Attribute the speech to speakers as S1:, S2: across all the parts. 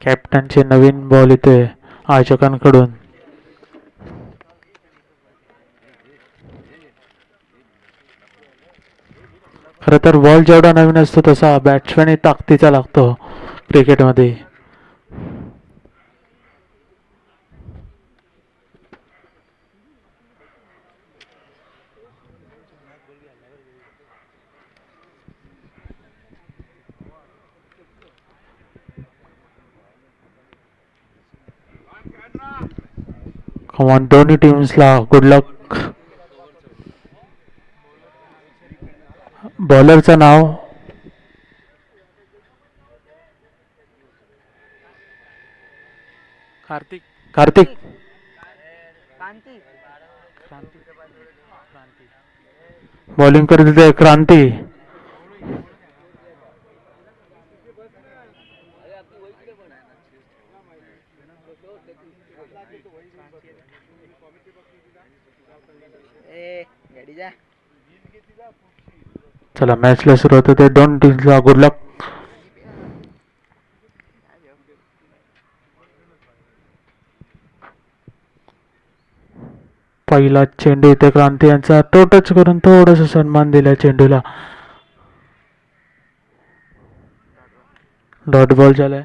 S1: कॅप्टनचे नवीन ball येतोय आयोजकांकडून. खरं तर बॉल जेवढा नवीन असतो तसा बॅट्समॅन ताकदीचा लागतो क्रिकेटमध्ये. कमॉन दोन्ही टीम्सला गुड लक. बॉलरचं नाव कार्तिक. कार्तिक बॉलिंग करत होते क्रांती. चला मॅचला सुरुवात होते. दोन टीम्सला गुड लक. पहिला चेंडू इथे क्रांती यांचा तो टच करून थोडासा सन्मान दिला चेंडूला. डॉट बॉल झालाय.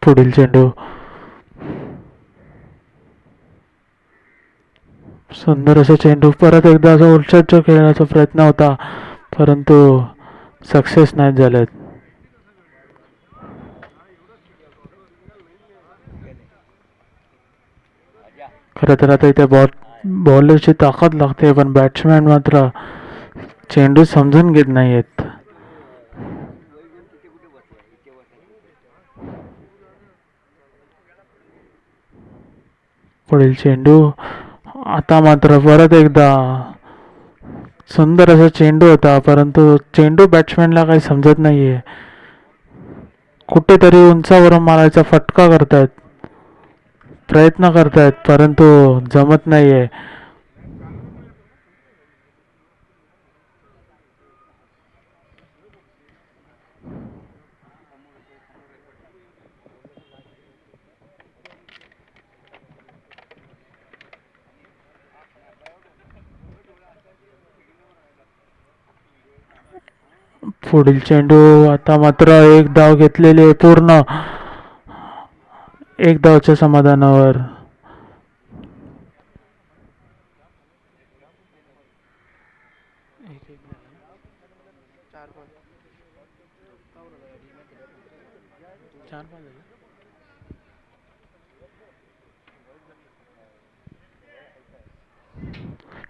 S1: पुढील चेंडू सुंदर असा चेंडू. परत एकदा असा उलट खेळण्याचा प्रयत्न होता परंतु सक्सेस नाही झालेत. खरं तर आता इथे बॉलरची ताकद लागते पण बॅट्समॅन मात्र चेंडू समजून घेत नाहीयेत. पुढील चेंडू आता मात्र परत एकदा सुंदर असा चेंडू होता परंतु चेंडू बॅट्समॅनला काही समजत नाहीये. कुठेतरी उंचावरून मारायचा फटका करतायत, प्रयत्न करतायत परंतु जमत नाहीये. पुढील चेंडू आता मात्र एक धाव घेतलेली पूर्ण एक धावच्या समाधानावर.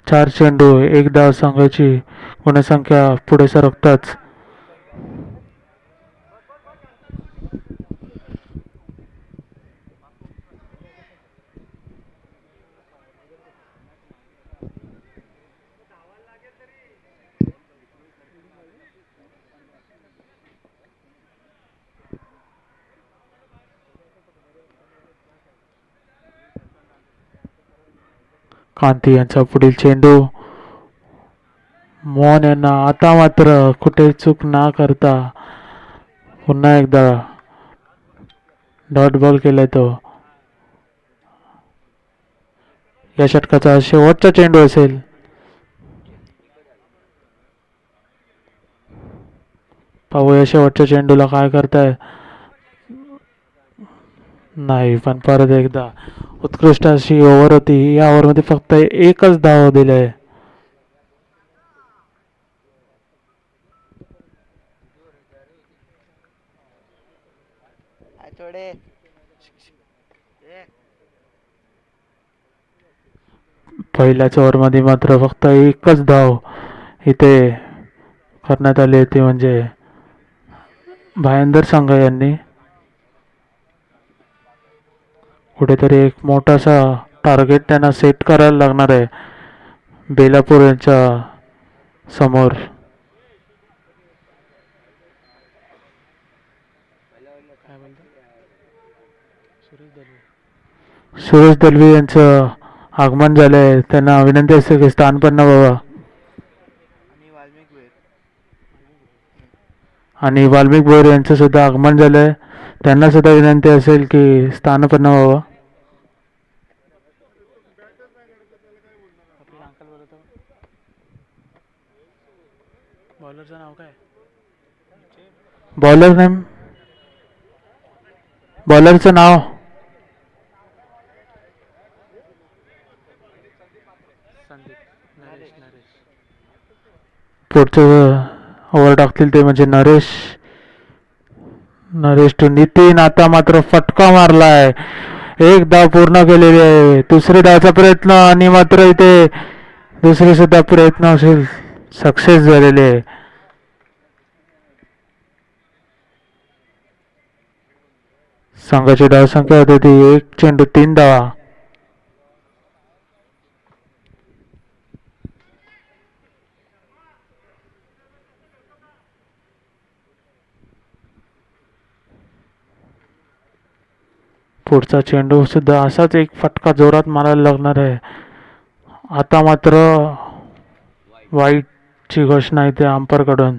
S1: चार चेंडू एक धाव संघाची गुणसंख्या पुढे सरकताच. कांती यांचा पुढील चेंडू मोहन यांना आता मात्र कुठे चूक ना करता पुन्हा एकदा डॉट बॉल केलाय तो. या षटकाचा शेवटचा चेंडू असेल. पाहूया शेवटच्या चेंडूला काय करताय. नाही पण परत एकदा उत्कृष्ट अशी ओव्हर होती. या ओव्हरमध्ये फक्त एकच धाव दिलाय. पहिल्याच ओव्हरमध्ये मात्र फक्त एकच धाव इथे करण्यात आली होती म्हणजे भाईंदर संघ यांनी. कुठेतरी एक मोठासा टार्गेट त्यांना सेट करायला लागणार आहे बेलापूर यांच्या समोर. सुरेश दलवी यांचं आगमन झालंय. त्यांना विनंती असते की स्थान पण व्हावा. आणि वाल्मिक भोयर यांचं सुद्धा आगमन झालंय. त्यांना सुद्धा विनंती असेल की स्थानपन्न व्हावं. बॉलरचं नाव काय? बॉलर नेम, बॉलरचं नाव पुढचं ओव्हर टाकतील ते म्हणजे नरेश. नरेश टू नितीन. आता मात्र फटका मारलाय. एक धाव पूर्ण केलेली आहे. दुसरी धावचा प्रयत्न आणि मात्र इथे दुसरी सुद्धा प्रयत्नशील सक्सेस झालेले आहे. संघाची धावसंख्या होती ती 1 चेंडू 3 धावा. पुढचा चेंडू सुद्धा असाच एक फटका जोरात मारायला लागणार आहे. आता मात्र वाईटची घोषणा इथे अंपायर कडून.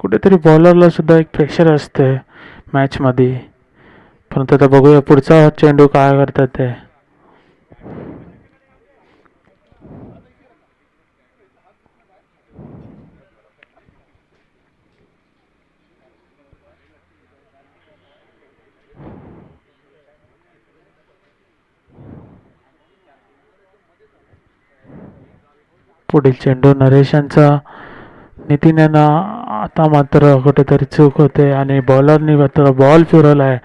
S1: कुठेतरी बॉलरला सुद्धा एक प्रेशर असते मॅच मध्ये. परंतु आता बघूया पुढचा चेंडू काय करतात ते. पुढील चेंडू नरेश यांचा. नितीन यांना आता मात्र कुठेतरी चूक होते आणि बॉलरनी मात्र बॉल फिरवलाय.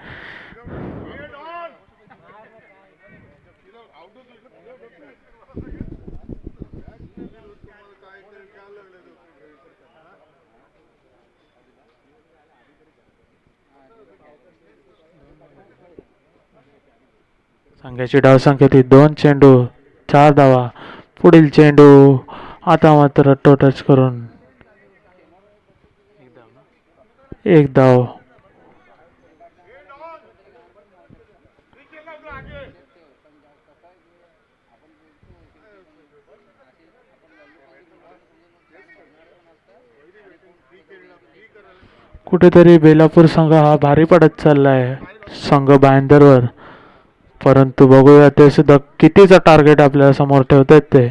S1: संघाची धावसंख्या ती 2 चेंडू 4 धावा. पुढील चेंडू आता मात्र टच करून 1 धाव. कुठेतरी बेलापूर संघ हा भारी पडत चाललाय संघ भाईंदरवर. परंतु बघूया ते सुद्धा कितीचा टार्गेट आपल्या समोर ठेवतात ते.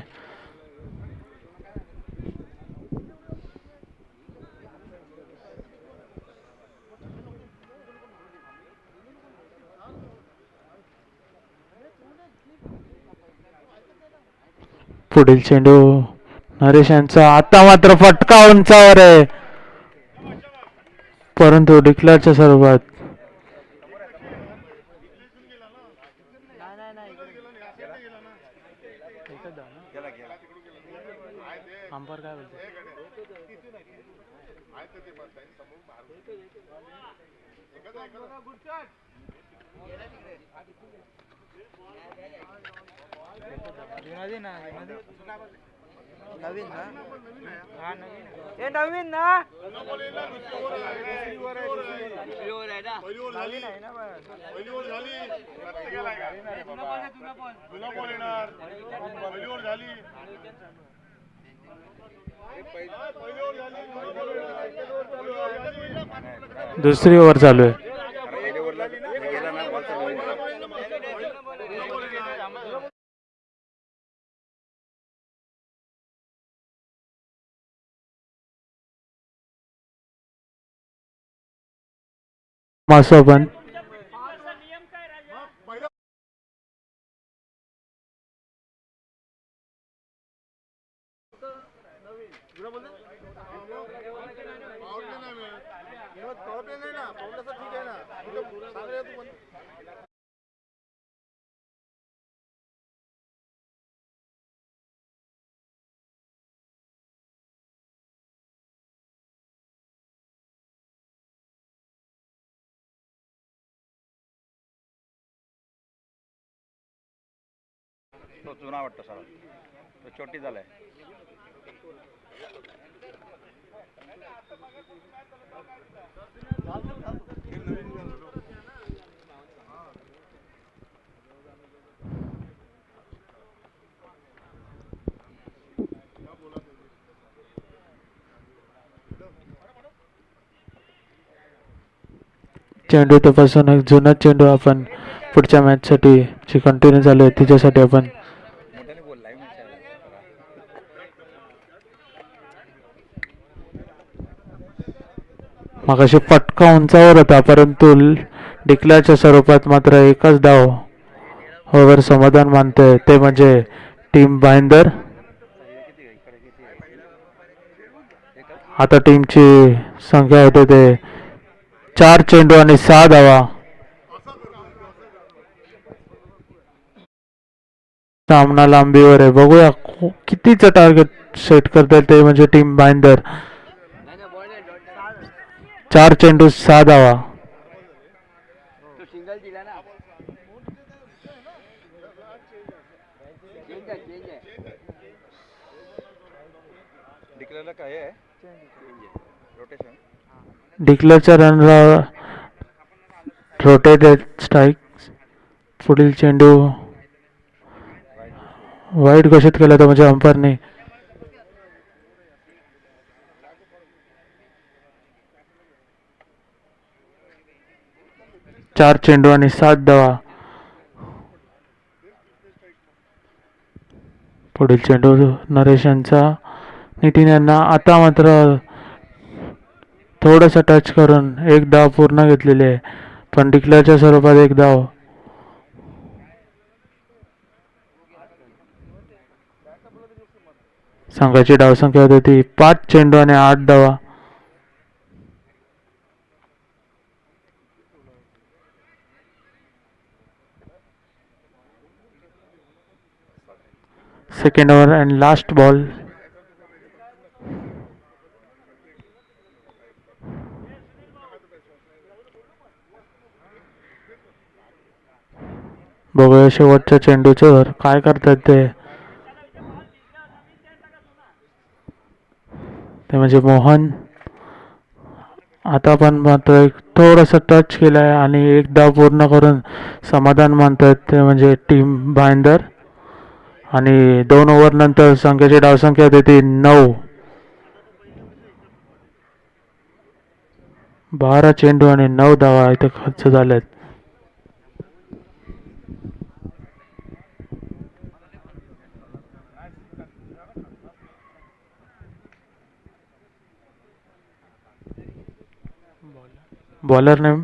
S1: पुढील चेंडू नरेश यांचा. आता मात्र फटका उंचावर आहे परंतु डिक्लेअरच्या स्वरूपात.
S2: नवीन ना? हा नवीन. हे नवीन ना? नवीन आहे ना बस.
S1: दुसरी ओव्हर चालू आहे. मासोबन
S3: तो जुना वाटतो सर, तो छोटी झालाय.
S1: चेंडू तपासून एक जुना चेंडू आपण पुढच्या मॅचसाठी जी कंटिन्यू चालू आहे तिच्यासाठी आपण
S3: मोठ्याने बोल, लाईव्ह मॅच आहे.
S1: मगाशी फटका उंचावर होता, परंतु डिक्लेअरच्या स्वरूपात मात्र एकच डाव वर समाधान मानतोय, ते म्हणजे टीम भाईंदर. आता टीमची संख्या होते ते 4 चेंडू आणि 6 धावा. सामना लांबीवर आहे, बघूया कितीचं टार्गेट सेट करता ते म्हणजे टीम भाईंदर. 4 चेंडू 6 धावा.
S3: डिक्लेअरला काय आहे रोटेशन.
S1: डिक्लेअरच्या रनला रोटेटेड स्ट्राईक. पुढील चेंडू वाईट घोषित केला तर म्हणजे अंपायरने. चार चेंडू आणि 7 धावा. पुढील चेंडू नरेश यांचा नितीन यांना. आता मात्र थोडंसं टच करून एक धाव पूर्ण घेतलेली आहे, पण डिक्लेअरच्या स्वरूपात एक धाव. संघाची धावसंख्या होती ती 5 चेंडू आणि 8 धावा. Second over and last ball. बघूया शेवटच्या चेंडूचं काय करतात ते म्हणजे मोहन. आता पण मात्र एक थोडंसं टच केलंय आणि एक धाव पूर्ण करून समाधान मानतात ते म्हणजे टीम भाईंदर. आणि 2 ओव्हर नंतर संघाची धावसंख्या होती ती 9. 12 चेंडू आणि 9 धावा इथे खर्च झाल्यात. बॉलर नेम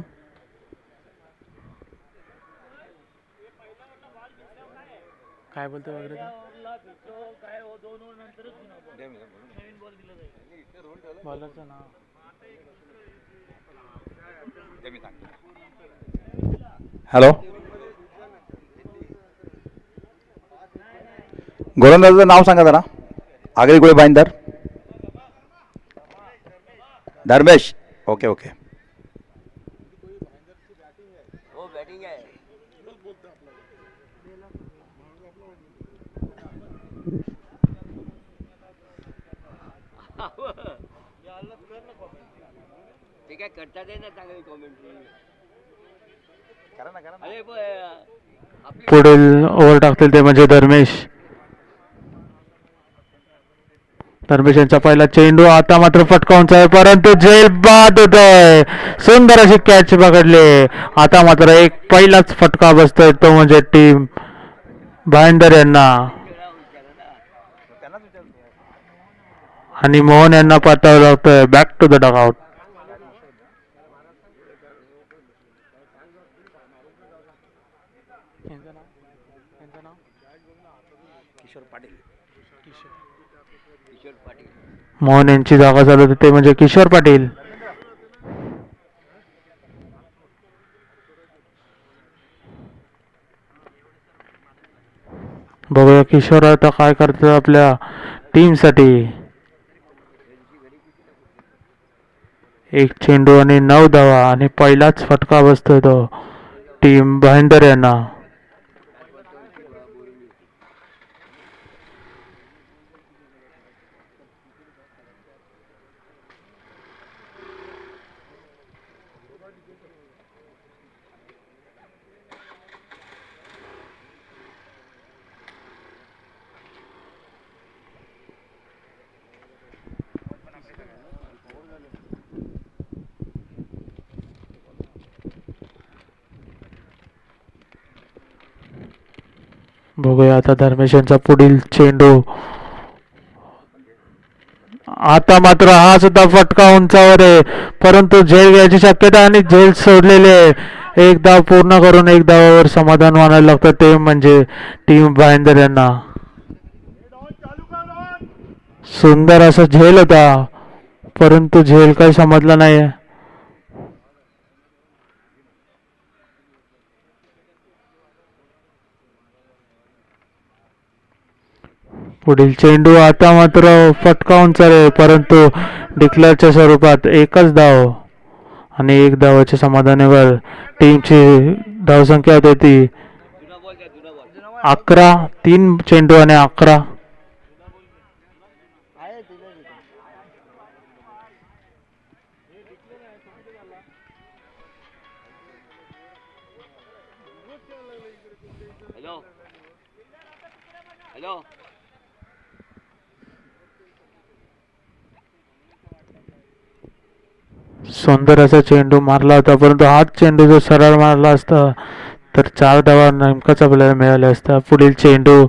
S1: काय बोलतो वगैरे बॉलरचं नाव.
S3: हॅलो, गोलंदाजाचं नाव सांगा जरा. आगरी गुळे भाईंदर. धर्मेश. Okay okay.
S1: पुढील ओव्हर टाकतील ते म्हणजे धर्मेश. धर्मेश यांचा पहिला चेंडू आता मात्र फटकावूनचा आहे, परंतु झेल बाद होतोय. सुंदर अशी कॅच पकडली. आता मात्र एक पहिलाच फटका बसतोय तो म्हणजे टीम भाईंदर यांना. आणि मोहन यांना पाठवावं लागतोय back to the dugout. Mohan यांची जागा चालवते ते म्हणजे किशोर पाटील. बघूया किशोर आता काय करतो आपल्या टीम साठी. 1 चेंडू आणि 9 धावा आणि पहिलाच फटका बसतोय तो टीम भाईंदर यांना. बघूया आता धर्मेश यांचा पुढील चेंडू. आता मात्र हा सुद्धा फटका उंचावर आहे, परंतु झेल घ्यायची शक्यता आणि झेल सोडलेले आहे. एक धाव पूर्ण करून एक धावावर समाधान मानायला लागतं, ते म्हणजे टीम भाईंदर यांना. सुंदर असा झेल होता, परंतु झेल काही समजला नाही. पुढील चेंडू आता मात्र फटका उंचार आहे, परंतु डिक्लेअरच्या स्वरूपात एकच धाव आणि एक धावाच्या समाधानावर टीमची धावसंख्या होती ती 11. 3 चेंडू आणि 11.
S2: आहे तिथे तिथे.
S1: सुंदर असा चेंडू मारला होता, परंतु हाच चेंडू जर सरळ मारला असता तर 4 धावा नेमकाच आपल्याला मिळाल्या असता. पुढील चेंडू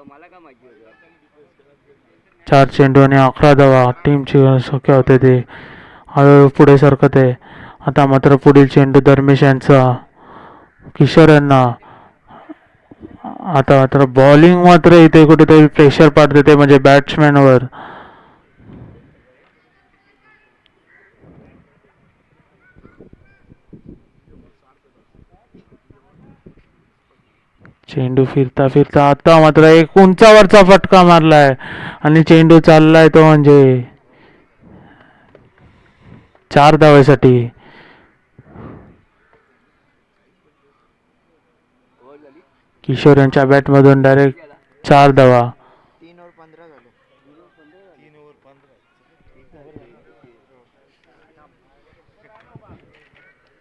S4: मला काय माहिती होतं.
S1: 4 चेंडू आणि 11 धावा टीमची संख्या होते ते हळूहळू पुढे सरकत आहे. आता मात्र पुढील चेंडू धर्मेश यांचा किशोर यांना. आता मात्र बॉलिंग मात्र इथे कुठेतरी प्रेशर पाडते ते म्हणजे बॅट्समॅनवर. चेंडू फिरता फिरता आता मात्र एक उंचावरचा फटका मारलाय आणि चेंडू चाललाय तो म्हणजे 4 धावेसाठी. किशोर यांच्या बॅटमधून डायरेक्ट 4 धावा.
S2: 3 ओव्हर 15 झाले.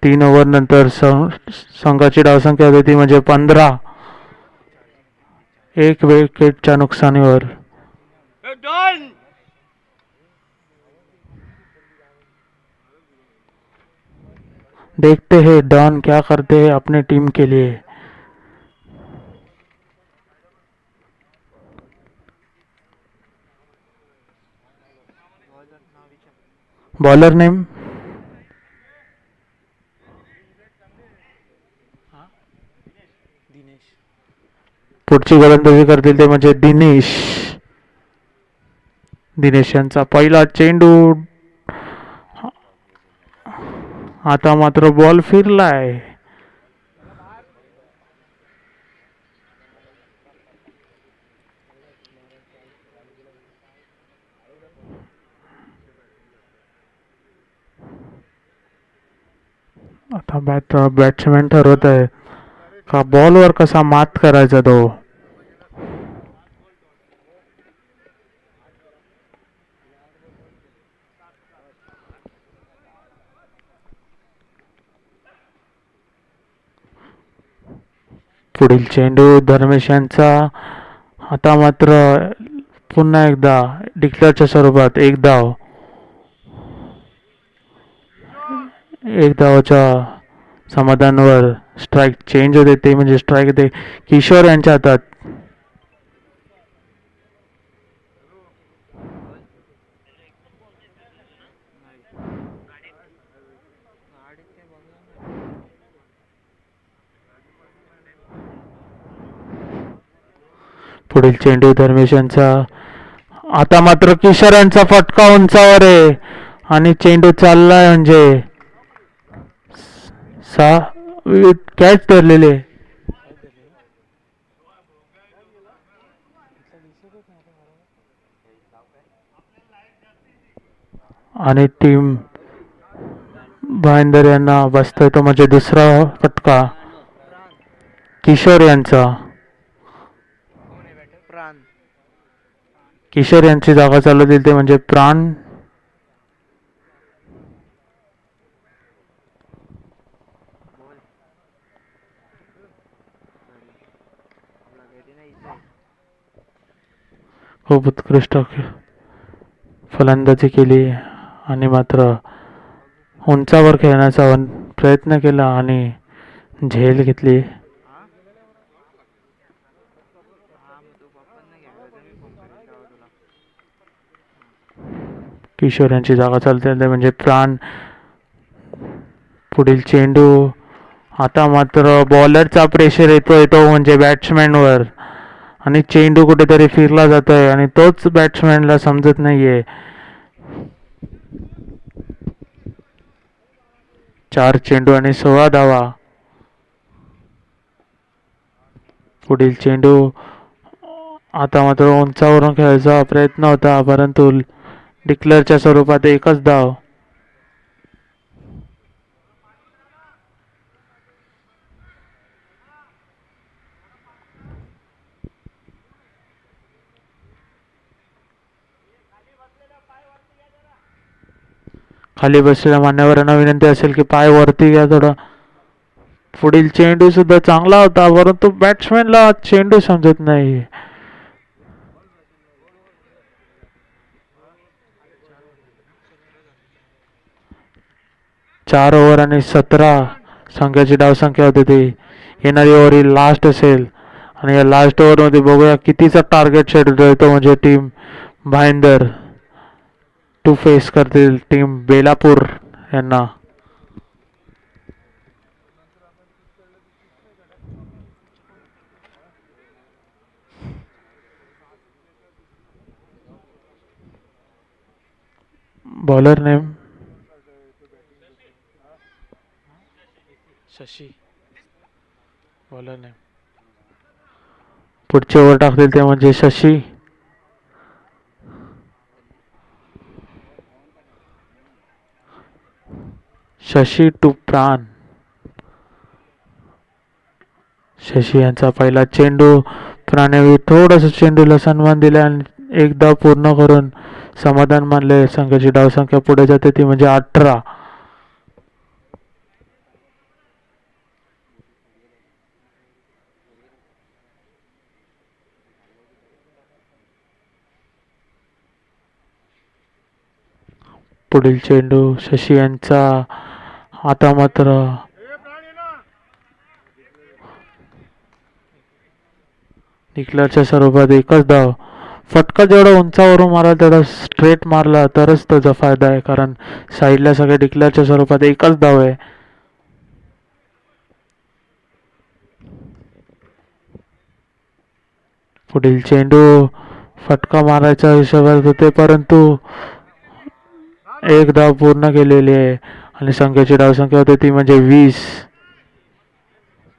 S1: 3 ओव्हर नंतर संघाची धावसंख्या होती ती म्हणजे 15. एक विकेटच्या नुकसानीवर. देखते हैं डॉन क्या करते हैं अपने टीम के लिए. बॉलर नेम पुढची गोलंदाजी करतील ते म्हणजे दिनेश. दिनेश यांचा पहिला चेंडू. आता मात्र बॉल फिरलाय. आता बॅट्समॅन ठरवत आहे का बॉलवर कसा मात करायचा तो. पुढील चेंडू धर्मेश यांचा. आता मात्र पुन्हा एकदा डिक्लेअरच्या स्वरूपात एक धाव. एक धावाच्या समाधानावर स्ट्राईक चेंज होते ते म्हणजे स्ट्राईक होते किशोर यांच्या हातात. पुढील चेंडू धर्मेश यांचा. आता मात्र किशोर यांचा फटका उंचावर आहे आणि चेंडू चाललाय म्हणजे कॅच धरलेले आणि टीम भाईंदर यांना बसतोय तो म्हणजे दुसरा फटका किशोर यांचा.
S2: प्राण.
S1: किशोर यांची जागा चालू दिली ते म्हणजे प्राण. खूप उत्कृष्ट फलंदाजी केली आणि मात्र उंचावर खेळण्याचा प्रयत्न केला आणि झेल घेतली.
S2: हा मग तू पप्पांना घ्यायला तर मी फोन करेन तेव्हा तुला.
S1: किशोर यांची जागा चालते ते म्हणजे प्राण. पुढील चेंडू. आता मात्र बॉलरचा प्रेशर येतोय तो म्हणजे बॅट्समॅनवर आणि चेंडू कुठेतरी फिरला जातोय आणि तोच बॅट्समॅनला समजत नाहीये. 4 चेंडू आणि 16 धावा. पुढील चेंडू. आता मात्र उंचावरून खेळायचा प्रयत्न होता परंतु डिक्लेअरच्या स्वरूपात एकच धाव. खाली बसलेल्या मान्यवरांना विनंती असेल की पाय वरती घ्या थोडा. पुढील चेंडू सुद्धा चांगला होता परंतु बॅट्समॅनला चेंडू समजत नाही. 4 ओव्हर आणि 17 संघाची धावसंख्या होती ती. येणारी ओव्हर ही लास्ट असेल आणि या लास्ट ओव्हरमध्ये बघूया कितीचा टार्गेट शेड्यूल येतो म्हणजे टीम भाईंदर टू फेस करतील टीम बेलापूर यांना. Bowler name Shashi. Bowler name पुढचे ओव्हर टाकतील ते म्हणजे शशी. शशी टू प्राण. शशी यांचा पहिला चेंडू. प्राण्यावी थोडस चेंडूला सन्मान दिला आणि एकदा पूर्ण करून समाधान मानले. संघाची धावसंख्या पुढे जाते ती म्हणजे 18. पुढील चेंडू शशी यांचा. आता मात्र डिक्लेअरच्या स्वरूपात एकच धाव. फटका जेवढा उंचावरून मारला तेवढा स्ट्रेट मारला तरच त्याचा फायदा आहे कारण साईडला सगळे डिक्लेअरच्या स्वरूपात एकच धाव आहे. पुढील चेंडू. फटका मारायच्या हिशोबात होते परंतु एक धाव पूर्ण केलेली आहे आणि संघाची धावसंख्या होती ती म्हणजे 20.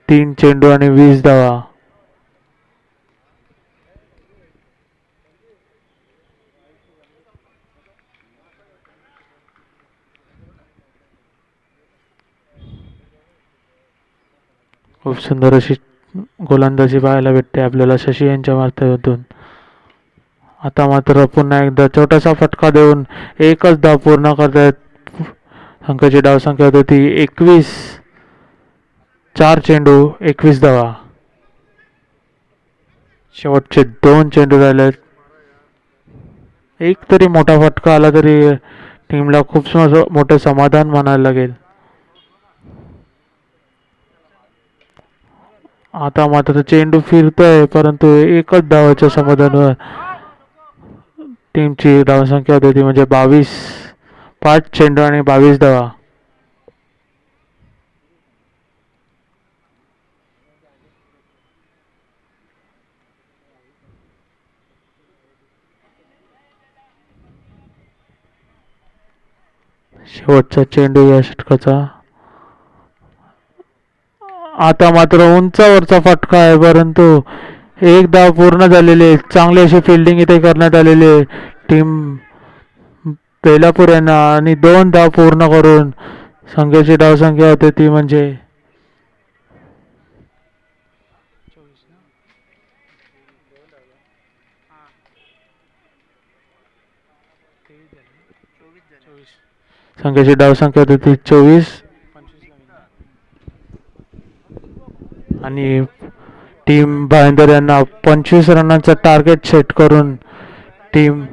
S1: 3 चेंडू आणि 20 धावा. खूप सुंदर अशी गोलंदाजी पाहायला भेटते आपल्याला शशी यांच्या माध्यमातून. आता मात्र पुन्हा एकदा छोटासा फटका देऊन एकच धाव पूर्ण करतायत. संघाची धावसंख्या होती 21. 4 चेंडू 21 धावा. शेवटचे 2 चेंडू राहिलेत. एक तरी मोठा फटका आला तरी टीमला खूप मोठं समाधान मानायला लागेल. आता मात्र चेंडू फिरतोय परंतु एकच धावाच्या समाधानावर टीमची धावसंख्या होती ती म्हणजे 22. 5 चेंडू आणि 22 धावा. शेवटचा चेंडू या षटकाचा. आता मात्र उंचावरचा फटका आहे परंतु एक धाव पूर्ण झालेली आहे. चांगली अशी फिल्डिंग इथे करण्यात आलेली आहे टीम बेलापूर यांना आणि 2 धाव पूर्ण करून संघाची धावसंख्या होते ती म्हणजे 24. संघाची धावसंख्या होती ती 24 आणि टीम भाईंदर यांना 25 रनांचा टार्गेट सेट करून टीम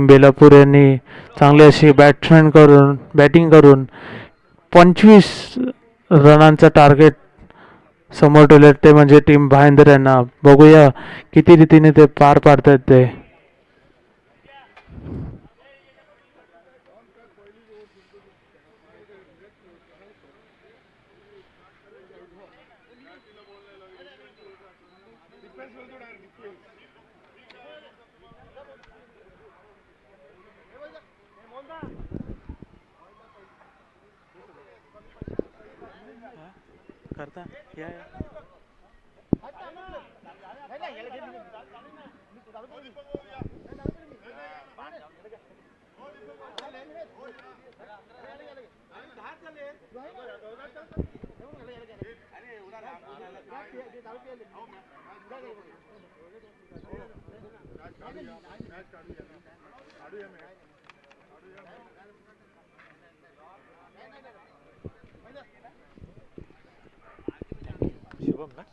S1: बेलापूर यांनी चांगली अशी बॅटिंग करून 25 रनांचं टार्गेट समोर ठेवले, ते म्हणजे टीम भाईंदर यांना. बघूया किती रीतीने ते पार पाडतात ते. करता या शुभम ना.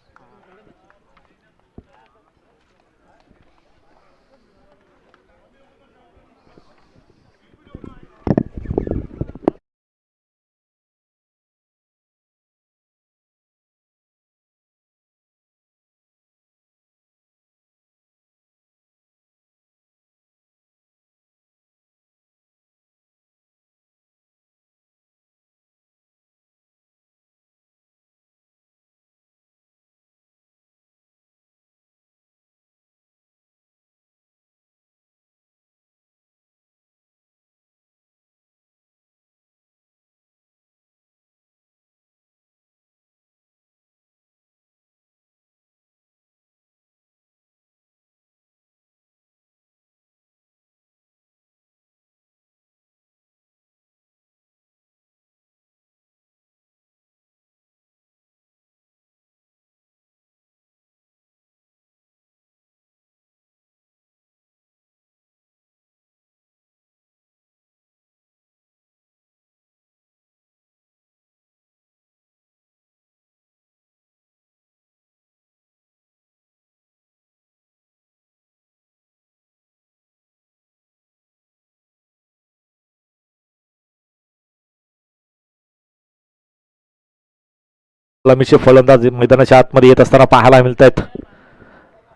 S4: सलामीचे फलंदाज मैदानाच्या आतमध्ये येत असताना पाहायला मिळत आहेत.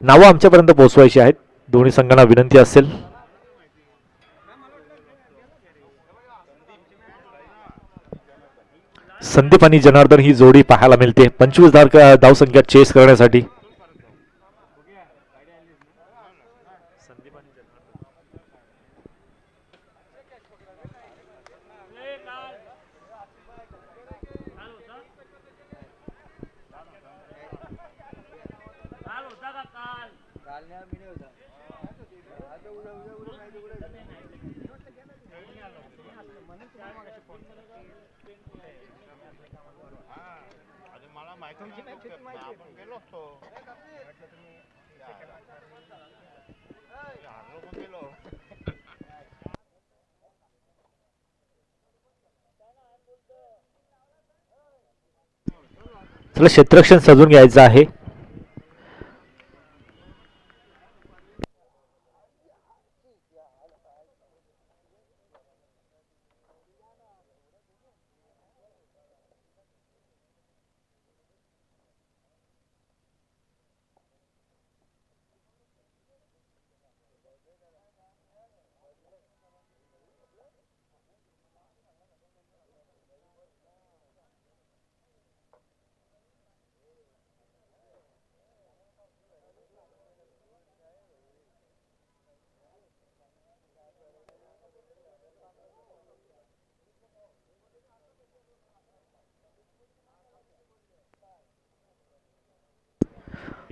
S4: नावं आमच्यापर्यंत पोहोचवायची आहेत. दोन्ही संघांना विनंती असेल. संदीप आणि जनार्दन ही जोडी पाहायला मिळते 25 धावसंख्या चेस करण्यासाठी. चला क्षेत्ररक्षण सजून घ्यायचं आहे.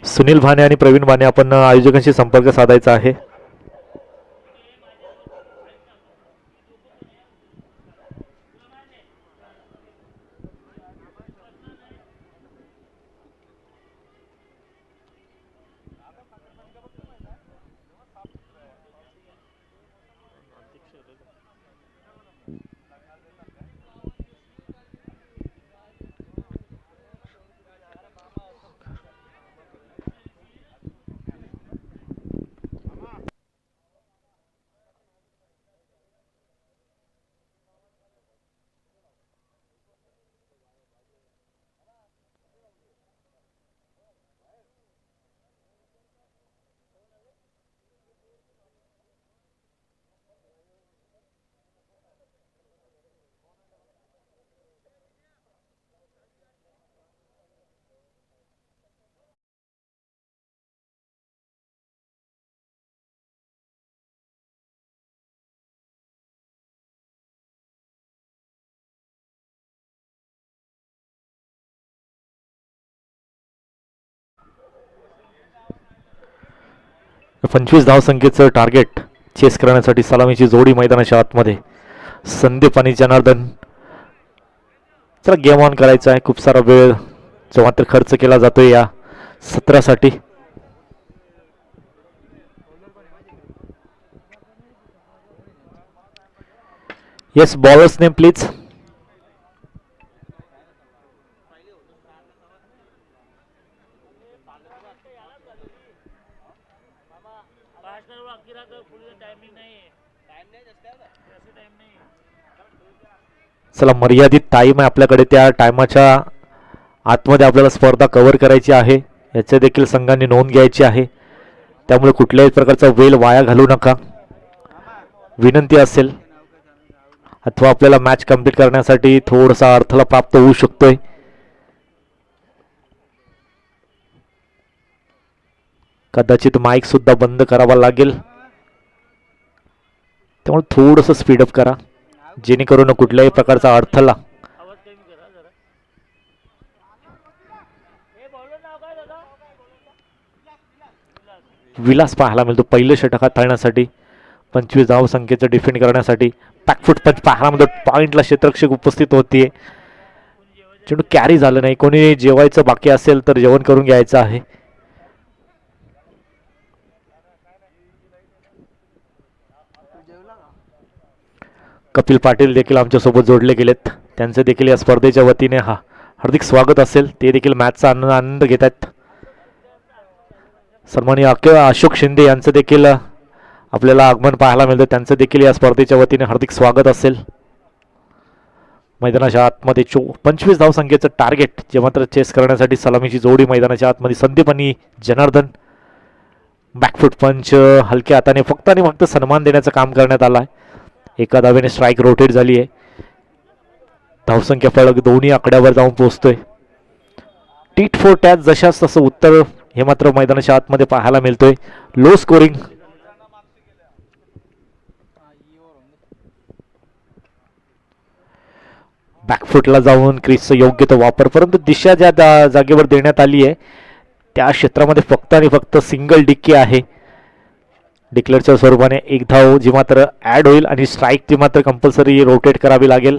S4: सुनील भाने आणि प्रवीण भाने आपण आयोजकांशी संपर्क साधायचा आहे. 25 धावसंख्येचं टार्गेट चेस करण्यासाठी सलामीची जोडी मैदानाच्या आतमध्ये. संदीप आणि जनार्दन. चला गेम ऑन करायचा आहे. खूप सारा वेळ जो मात्र खर्च केला जातोय या सत्रासाठी. Yes, bowlers name please. चला, मर्यादित टाइम आहे आपल्याकडे. त्या टायमाच्या आतमध्ये आपल्याला स्पर्धा कव्हर करायची आहे, याचे देखील संघांनी नोंद घ्यायची आहे. त्यामुळे कुठल्याही प्रकारचा वेळ वाया घालू नका, विनंती असेल. अथवा आपल्याला मॅच कंप्लीट करण्यासाठी थोडासा अडथळा प्राप्त होऊ शकतोय. कदाचित माईक सुद्धा बंद करावा लागेल, त्यामुळे थोडंसं स्पीडअप करा, जेणेकरून कुठल्याही प्रकारचा अडथळा विलास पाहायला मिळतो. पहिलं षटक हाताळण्यासाठी 25 धावसंख्येचं डिफेंड करण्यासाठी बॅकफुट पंच पाहायला मिळतो. पॉइंटला क्षेत्ररक्षक उपस्थित होतीये. चेंडू कॅरी झालं नाही. कोणी जेवायचं बाकी असेल तर जेवण करून घ्यायचं आहे. कपिल पाटील देखील आमच्यासोबत जोडले गेलेत. त्यांचे देखील या स्पर्धेच्या वतीने हार्दिक स्वागत असेल. ते देखील मॅचचा आनंद घेत आहेत. सन्माननीय अशोक शिंदे यांचं देखील आपल्याला आगमन पाहायला मिळतं. त्यांचं देखील या स्पर्धेच्या वतीने हार्दिक स्वागत असेल. मैदानाच्या आतमध्ये 25 धावसंख्येचं टार्गेट जे मात्र चेस करण्यासाठी सलामीची जोडी मैदानाच्या आतमध्ये. संदीप आणि जनार्दन. बॅकफुट पंच हलक्या हाताने फक्त आणि फक्त सन्मान देण्याचं काम करण्यात आलं आहे. एका धावेने स्ट्राईक रोटेट झाली आहे. धावसंख्या फलक दोन्ही आकड्यावर जाऊन पोहोचतोय. टीट फॉर टॅच जशाच तसं उत्तर हे मात्र मैदानाच्या आतमध्ये पाहायला मिळतोय. Low scoring. बॅकफुटला जाऊन क्रीजचा योग्य तो वापर, परंतु दिशा ज्या जागेवर देण्यात आली आहे त्या क्षेत्रामध्ये फक्त आणि फक्त सिंगल डिक्की आहे. डिक्लेअरच्या स्वरूपाने एक धाव जी मात्र ऍड होईल आणि स्ट्राईक ती मात्र कंपल्सरी रोटेट करावी लागेल.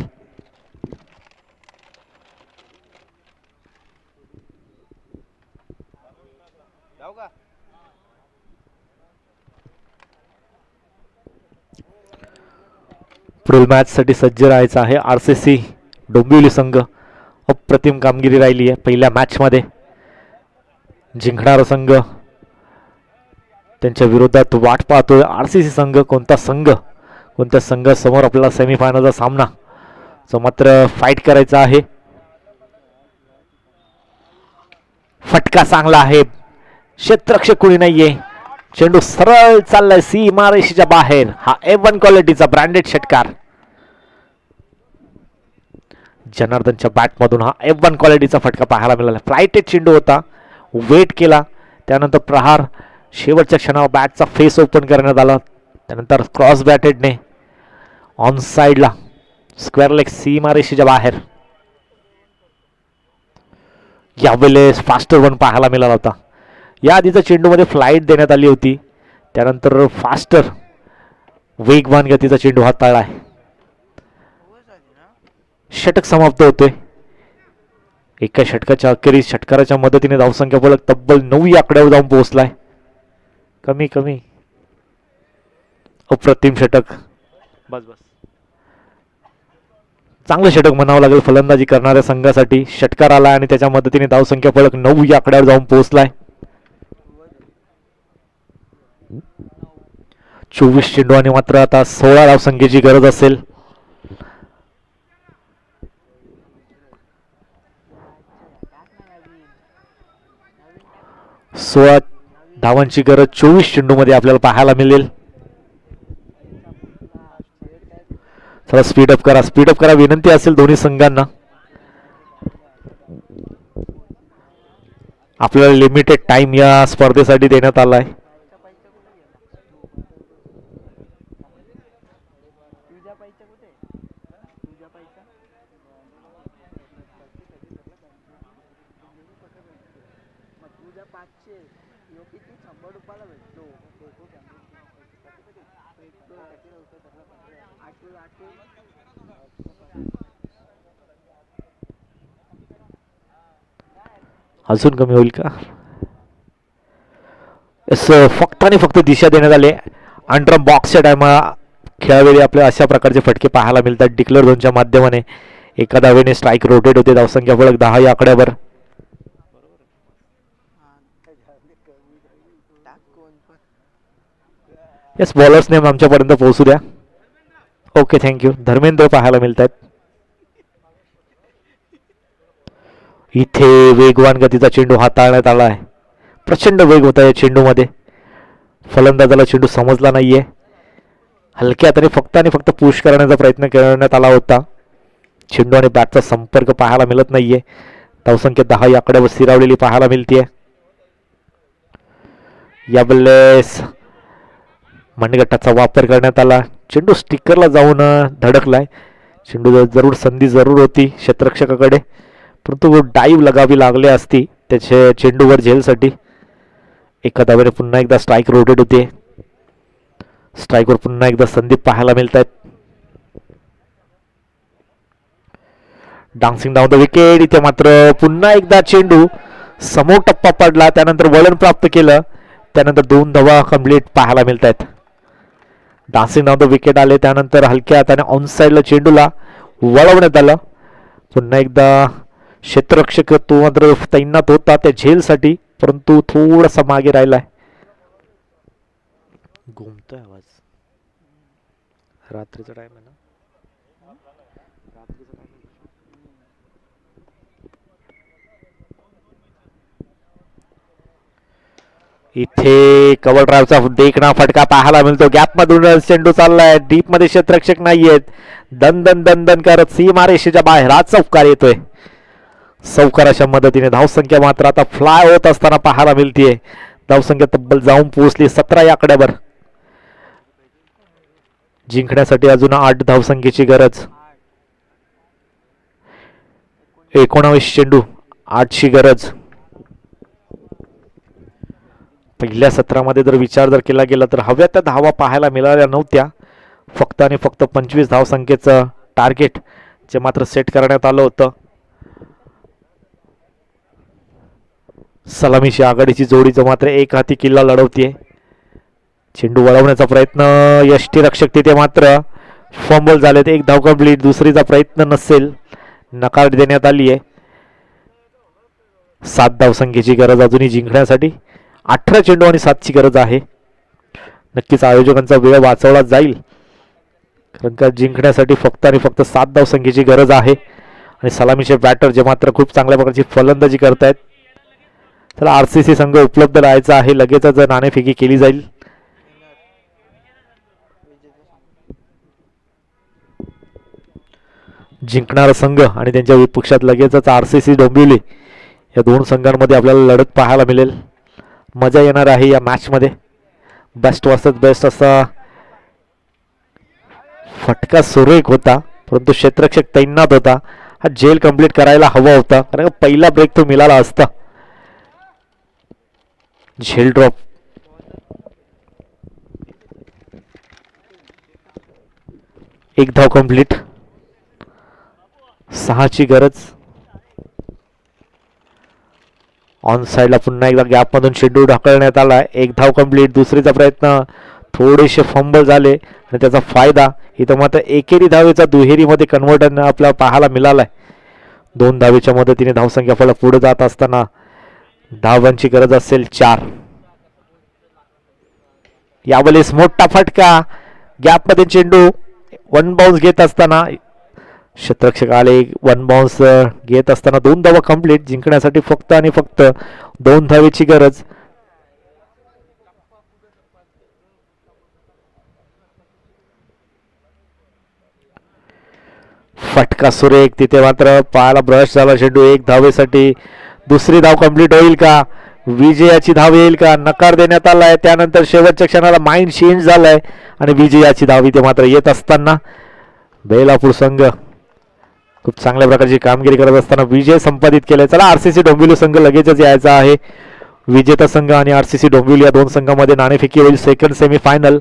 S4: पुढील मॅच साठी सज्ज राहायचं आहे. RCC डोंबिवली संघ. अप्रतिम कामगिरी राहिली आहे पहिल्या मॅच मध्ये. जिंकणारा संघ त्यांच्या विरोधात वाट पाहतोय. RCC संघ कोणत्या संघासमोर आपल्याला सेमीफायनलचा सामना जो मात्र फाईट करायचा आहे. फटका चांगला आहे. क्षेत्ररक्षक कोणी नाहीये. चेंडू सरळ चाललाय सीमारेषेच्या बाहेर. हा F1 क्वालिटीचा ब्रँडेड षटकार. जनार्दनच्या बॅटमधून हा F1 क्वालिटीचा फटका पाहायला मिळाला. फ्लायटेड चेंडू होता, वेट केला, त्यानंतर प्रहार शेवटच्या क्षणावर बॅटचा फेस ओपन करण्यात आला. त्यानंतर क्रॉस बॅटेडने ऑन साइडला स्क्वेअर लेग सीमारेषेच्या बाहेर. यावेळेस फास्टर वन पाहायला मिळाला होता. या आधीचा चेंडूमध्ये फ्लाईट देण्यात आली होती, त्यानंतर फास्टर वेगवान गतीचा चेंडू हाताळला आहे. षटक समाप्त होतोय. एका षटकाच्या अखेरीस षटकाराच्या मदतीने धावसंख्या फलक तब्बल 9 आकड्यावर जाऊन पोहोचलाय. कमी अप्रतिम षटक. बस चांगलं षटक म्हणावं लागेल फलंदाजी करणाऱ्या संघासाठी. षटकार आला आणि त्याच्या मदतीने धावसंख्या फलक 9 आकड्यावर जाऊन पोहोचलाय. 24 चेंडू आणि मात्र आता 16 धावसंख्येची गरज असेल. सोळा धावांची गरज 24 चेंडू मध्ये आपल्याला पाहायला मिळेल. चला स्पीडअप करा विनंती असेल दोन्ही संघांना. आपल्याला लिमिटेड टाइम या स्पर्धेसाठी देण्यात आला आहे. अजून कमी होईल का? फक्त आणि फक्त दिशा देण्यात आले. अंडर बॉक्सच्या टायमा खेळावेळी आपल्याला अशा प्रकारचे फटके पाहायला मिळतात. डिक्लेअर झोनच्या माध्यमाने एका धावेने स्ट्राईक रोटेट होते. धावसंख्या फलक 10 या आकड्यावर. येस, बॉलर्स नेम आमच्यापर्यंत पोहोचू द्या. Okay, thank you. धर्मेंद्र पाहायला मिळत आहेत. इथे वेगवान गतीचा चेंडू हाताळण्यात आला आहे. प्रचंड वेग होता या चेंडूमध्ये. फलंदाजाला चेंडू समजला नाहीये. हलक्या हाताने फक्त आणि फक्त पुश करण्याचा प्रयत्न करण्यात आला होता. चेंडू आणि बॅटचा संपर्क पाहायला मिळत नाहीये. धावसंख्या 10 या आकड्यावर स्थिरावलेली पाहायला मिळते. यावेळेस मनगटाचा वापर करण्यात आला. चेंडू स्टिकरला जाऊन धडकलाय. चेंडू जरूर संधी जरूर होती क्षेत्ररक्षकाकडे, परंतु डाईव्ह लगावी लागली असती त्याच्या चेंडूवर झेलसाठी. एका धावेने पुन्हा एकदा स्ट्राईक रोटेट होते. स्ट्राईकवर पुन्हा एकदा संधी पाहायला मिळत आहेत. Dancing down the wicket. इथे मात्र पुन्हा एकदा चेंडू समोर टप्पा पडला, त्यानंतर वळण प्राप्त केलं, त्यानंतर 2 धावा कंप्लीट पाहायला मिळत आहेत. डान्सिंग डाऊन द विकेट आले, त्यानंतर हलक्या हाताने ऑन साईडला चेंडूला वळवण्यात आलं. पुन्हा एकदा क्षेत्ररक्षक तो मात्र तैनात होता त्या झेलसाठी, परंतु थोडासा मागे राहिलाय. घुमतोय आवाज. रात्रीचा टाइम आहे ना. इथे कव्हर ड्राईव्हचा देखणा फटका पाहायला मिळतो. गॅप मधून चेंडू चाललाय. डीप मध्ये क्षेत्ररक्षक नाहीयेत. दन दन दन दन करत सीमारेषेच्या बाहेर हा चौकार येतोय. चौकाराच्या मदतीने धावसंख्या मात्र आता फ्लाय होत असताना पाहायला मिळतीये. धावसंख्या तब्बल जाऊन पोहोचली 17 या आकड्यावर. जिंकण्यासाठी अजून 8 धावसंख्येची गरज. 19 चेंडू 8ची गरज. पहिल्या सत्रामध्ये जर विचार जर केला गेला तर हव्या त्या धावा पाहायला मिळाल्या नव्हत्या. फक्त आणि फक्त 25 धावसंख्येचं टार्गेट जे मात्र सेट करण्यात आलं होतं. सलामीची आघाडीची जोडीचं मात्र एक हाती किल्ला लढवतीये. चेंडू वळवण्याचा प्रयत्न. यष्टीरक्षक तिथे मात्र फंबल झालेत. 1 धाव कंप्लीट. दुसरीचा प्रयत्न नसेल, नकार देण्यात आली आहे. 7 धावसंख्येची गरज अजूनही जिंकण्यासाठी. 18 चेंडू आणि 7ची गरज आहे. नक्कीच आयोजकांचा वेळ वाचवला जाईल, कारण का जिंकण्यासाठी फक्त आणि फक्त 7 धावसंख्येची गरज आहे. आणि सलामीचे बॅटर जे मात्र खूप चांगल्या प्रकारची फलंदाजी करतायत. तर RCC संघ उपलब्ध राहायचा आहे. लगेचच नाणेफेकी केली जाईल. जिंकणारा संघ आणि त्यांच्या विपक्षात लगेचच RCC डोंबिवली या 2 संघांमध्ये आपल्याला लढत पाहायला मिळेल. मजा येणार आहे या मॅच मध्ये. बेस्ट वर्सेस बेस्ट असा फटका सुरेख होता, परंतु क्षेत्ररक्षक तैनात होता. हा जेल कंप्लीट करायला हवा होता, कारण पहिला ब्रेक तो मिळाला असता. झेल ड्रॉप. एक धाव कंप्लीट. 6ची गरज. ऑन साइडला पुन्हा एकदा गॅप मधून चेंडू ढकलण्यात आला. 1 धाव कंप्लीट. दुसरीचा प्रयत्न. थोडेसे फंबल झाले आणि त्याचा फायदा इथं मात्र एकेरी धावेचा दुहेरीमध्ये कन्वर्ट आपल्याला पाहायला मिळालाय. 2 धावेच्या मदतीने धावसंख्या फलक पुढे जात असताना धावांची गरज असेल 4. यावेळेस मोठा फटका. गॅप मध्ये चेंडू 1 बाउन्स घेत असताना क्षेत्ररक्षक आले. 1 बाउन्स घेत असताना 2 धावा कंप्लीट. जिंकण्यासाठी फक्त आणि फक्त 2 धावेची गरज. फटका सुरेख. तिथे मात्र पायाला ब्रश झाला चेंडू. 1 धावेसाठी. दुसरी धाव कंप्लीट होईल का? विजयाची धाव येईल का? नकार देण्यात आलाय. त्यानंतर शेवटच्या क्षणाला माइंड चेंज झालाय आणि विजयाची धाव इथे मात्र येत असताना बेलापूर संघ खूप चांगल्या प्रकारची कामगिरी करत असताना विजय संपादित केलाय. चला RCC डोंबिवली संघ लगेचच यायचा आहे. विजेता संघ आणि RCC डोंबिवली या दोन संघामध्ये नाणेफेकी होईल. सेकंड सेमीफायनल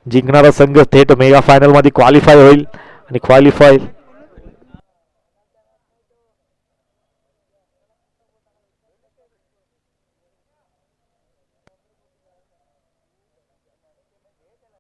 S4: जिंकणारा संघ थेट मेगा फायनल मध्ये क्वालिफाय होईल आणि क्वालिफाय